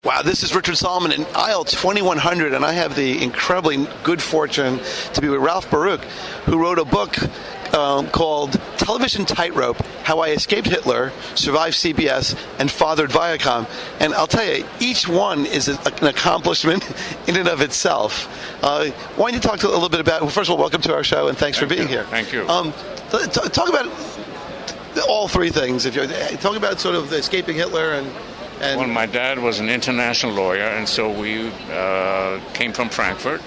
Wow, this is Richard Solomon in aisle 2100, and I have the incredibly good fortune to be with Ralph Baruch, who wrote a book called Television Tightrope, How I Escaped Hitler, Survived CBS, and Fathered Viacom. And I'll tell you, each one is an accomplishment in and of itself. Why don't you talk a little bit about, well, first of all, welcome to our show, and thanks for being here. Thank you. Talk about all three things. If you talk about sort of escaping Hitler and well, my dad was an international lawyer, and so we came from Frankfurt,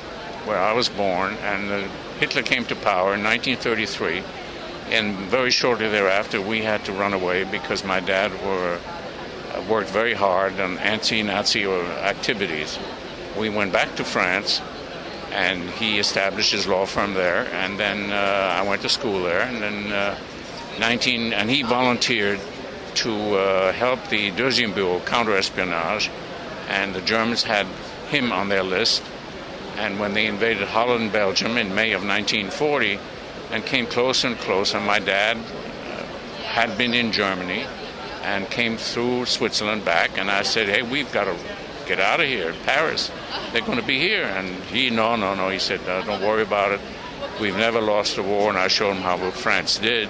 where I was born, and Hitler came to power in 1933, and very shortly thereafter we had to run away because my dad worked very hard on anti-Nazi activities. We went back to France, and he established his law firm there, and then I went to school there, and then and he volunteered to help the Deuxième Bureau counter-espionage, and the Germans had him on their list. And when they invaded Holland and Belgium in May of 1940 and came closer and closer, my dad had been in Germany and came through Switzerland back, and I said, hey, we've got to get out of here, Paris. They're going to be here. And he, no, he said, don't worry about it. We've never lost a war, and I showed him how France did.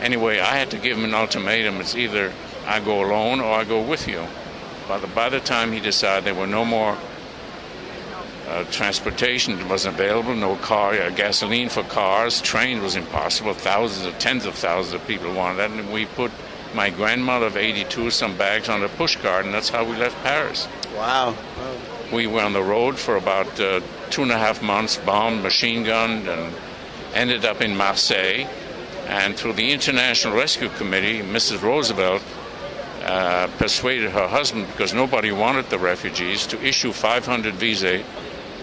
Anyway, I had to give him an ultimatum. It's either I go alone or I go with you. By the time he decided there were no more transportation was available, no gasoline for cars, train was impossible, tens of thousands of people wanted that, and we put my grandmother of 82 some bags on a pushcart, and that's how we left Paris. Wow. We were on the road for about 2.5 months, bombed, machine gunned, and ended up in Marseille. And through the International Rescue Committee, Mrs. Roosevelt persuaded her husband, because nobody wanted the refugees, to issue 500 visas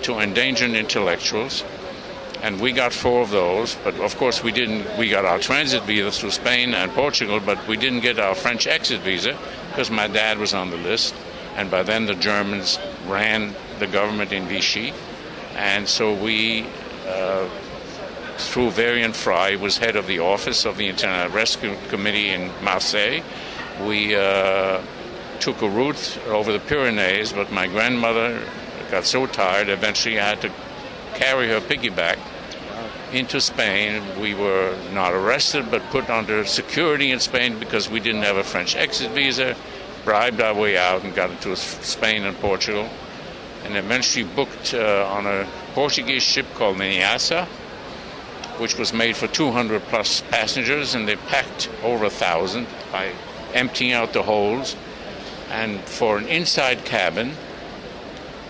to endangered intellectuals. And we got 4 of those, but of course we didn't. We got our transit visas through Spain and Portugal, but we didn't get our French exit visa because my dad was on the list. And by then the Germans ran the government in Vichy. And so we, through Varian Fry, was head of the office of the International Rescue Committee in Marseille. We took a route over the Pyrenees, but my grandmother got so tired, eventually I had to carry her piggyback into Spain. We were not arrested, but put under security in Spain because we didn't have a French exit visa, bribed our way out and got into Spain and Portugal, and eventually booked on a Portuguese ship called the Nyassa, which was made for 200 plus passengers, and they packed over 1,000 by emptying out the holds. And for an inside cabin,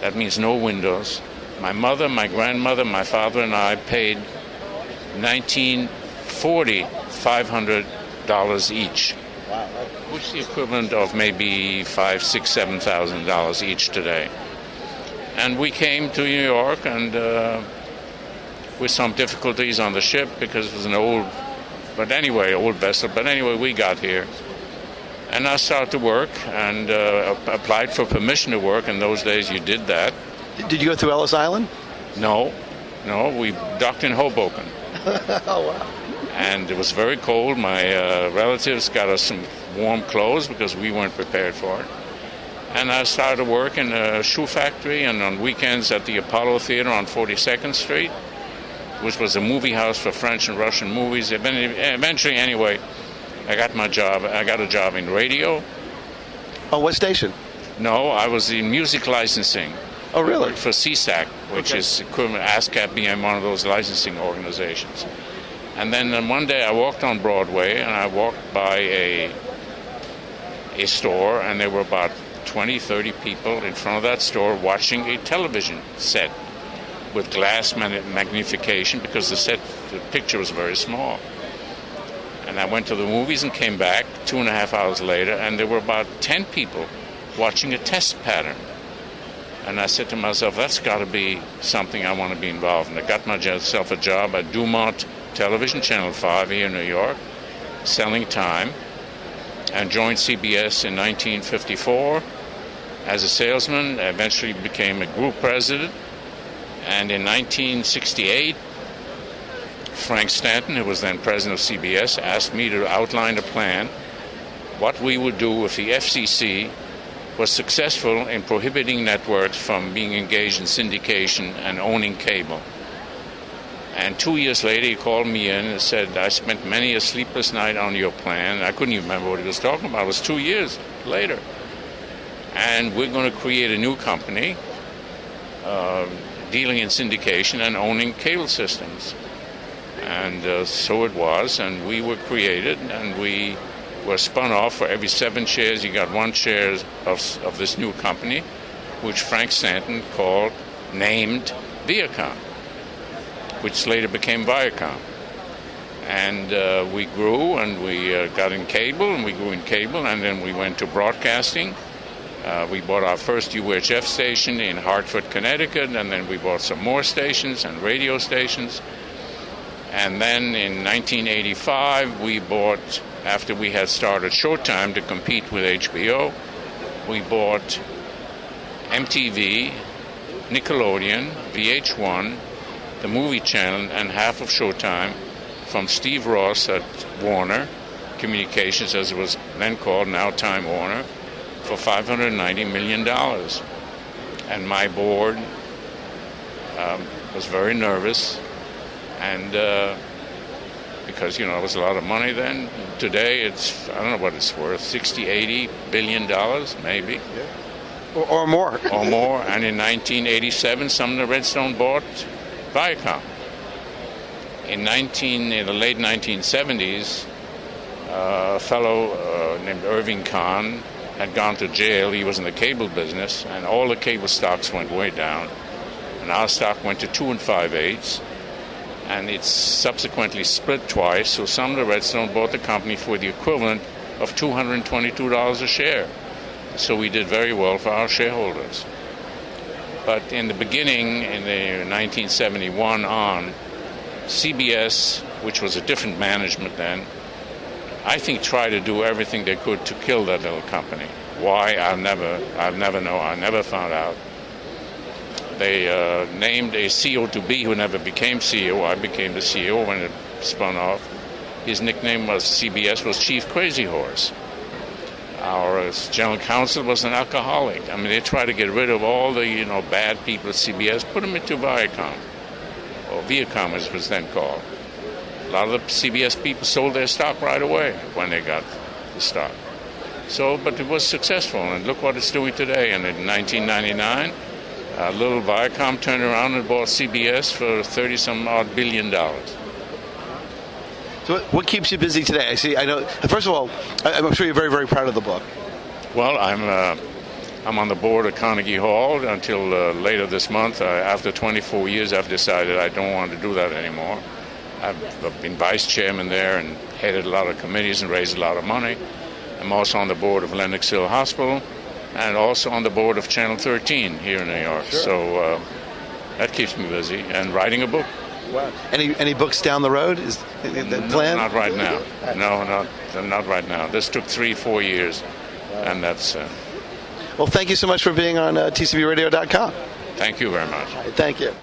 that means no windows, my mother, my grandmother, my father, and I paid $500 each. Wow. Which is the equivalent of maybe $5,000, $6,000, $7,000 each today. And we came to New York, and with some difficulties on the ship because it was an old vessel. But anyway, we got here. And I started to work and applied for permission to work. In those days, you did that. Did you go through Ellis Island? No, we docked in Hoboken. Oh, wow. And it was very cold. My relatives got us some warm clothes because we weren't prepared for it. And I started to work in a shoe factory and on weekends at the Apollo Theater on 42nd Street, which was a movie house for French and Russian movies. Eventually, anyway, I got my job. I got a job in radio. Oh, what station? No, I was in music licensing. Oh, really? I worked for CSAC, which is equivalent ASCAP being one of those licensing organizations. And then one day I walked on Broadway, and I walked by a store, and there were about 20, 30 people in front of that store watching a television set with glass magnification because the picture was very small. And I went to the movies and came back 2.5 hours later, and there were about 10 people watching a test pattern. And I said to myself, that's got to be something I want to be involved in. I got myself a job at Dumont Television, Channel 5 here in New York, selling time, and joined CBS in 1954 as a salesman. I eventually became a group president. And in 1968, Frank Stanton, who was then president of CBS, asked me to outline a plan, what we would do if the FCC was successful in prohibiting networks from being engaged in syndication and owning cable. And 2 years later, he called me in and said, I spent many a sleepless night on your plan. I couldn't even remember what he was talking about. It was 2 years later. And we're going to create a new company dealing in syndication and owning cable systems. And so it was, and we were created, and we were spun off. For every 7 shares, you got 1 share of this new company, which Frank Stanton named Viacom, which later became Viacom. And we grew, and we got in cable, and we grew in cable, and then we went to broadcasting. We bought our first UHF station in Hartford, Connecticut, and then we bought some more stations and radio stations. And then in 1985, we bought, after we had started Showtime to compete with HBO, we bought MTV, Nickelodeon, VH1, the movie channel, and half of Showtime from Steve Ross at Warner Communications, as it was then called, now Time Warner, for $590 million. And my board was very nervous, and because, it was a lot of money then. Today, it's, I don't know what it's worth, $60, $80 billion, maybe. Yeah. Or more. Or more. And in 1987, Sumner Redstone bought Viacom. In the late 1970s, a fellow named Irving Kahn had gone to jail. He was in the cable business, and all the cable stocks went way down. And our stock went to 2 5/8, and it's subsequently split twice. So Sumner Redstone bought the company for the equivalent of $222 a share. So we did very well for our shareholders. But in the beginning, in the 1971 on, CBS, which was a different management then, I think tried to do everything they could to kill that little company. Why? I'll never know. I never found out. They named a CEO to be who never became CEO. I became the CEO when it spun off. His nickname was CBS was Chief Crazy Horse. Our general counsel was an alcoholic. I mean, they tried to get rid of all the bad people at CBS, put them into Viacom, or Viacom as it was then called. A lot of the CBS people sold their stock right away when they got the stock. So, but it was successful, and look what it's doing today. And in 1999, little Viacom turned around and bought CBS for $30-some-odd billion. So what keeps you busy today? I know. First of all, I'm sure you're very, very proud of the book. Well, I'm on the board of Carnegie Hall until later this month. After 24 years, I've decided I don't want to do that anymore. I've been vice chairman there and headed a lot of committees and raised a lot of money. I'm also on the board of Lenox Hill Hospital and also on the board of Channel 13 here in New York. Sure. So that keeps me busy, and writing a book. Wow. Any books down the road? Is the plan? Not right now. No, not right now. This took 3-4 years, and that's... Well, thank you so much for being on TCBRadio.com. Thank you very much. Thank you.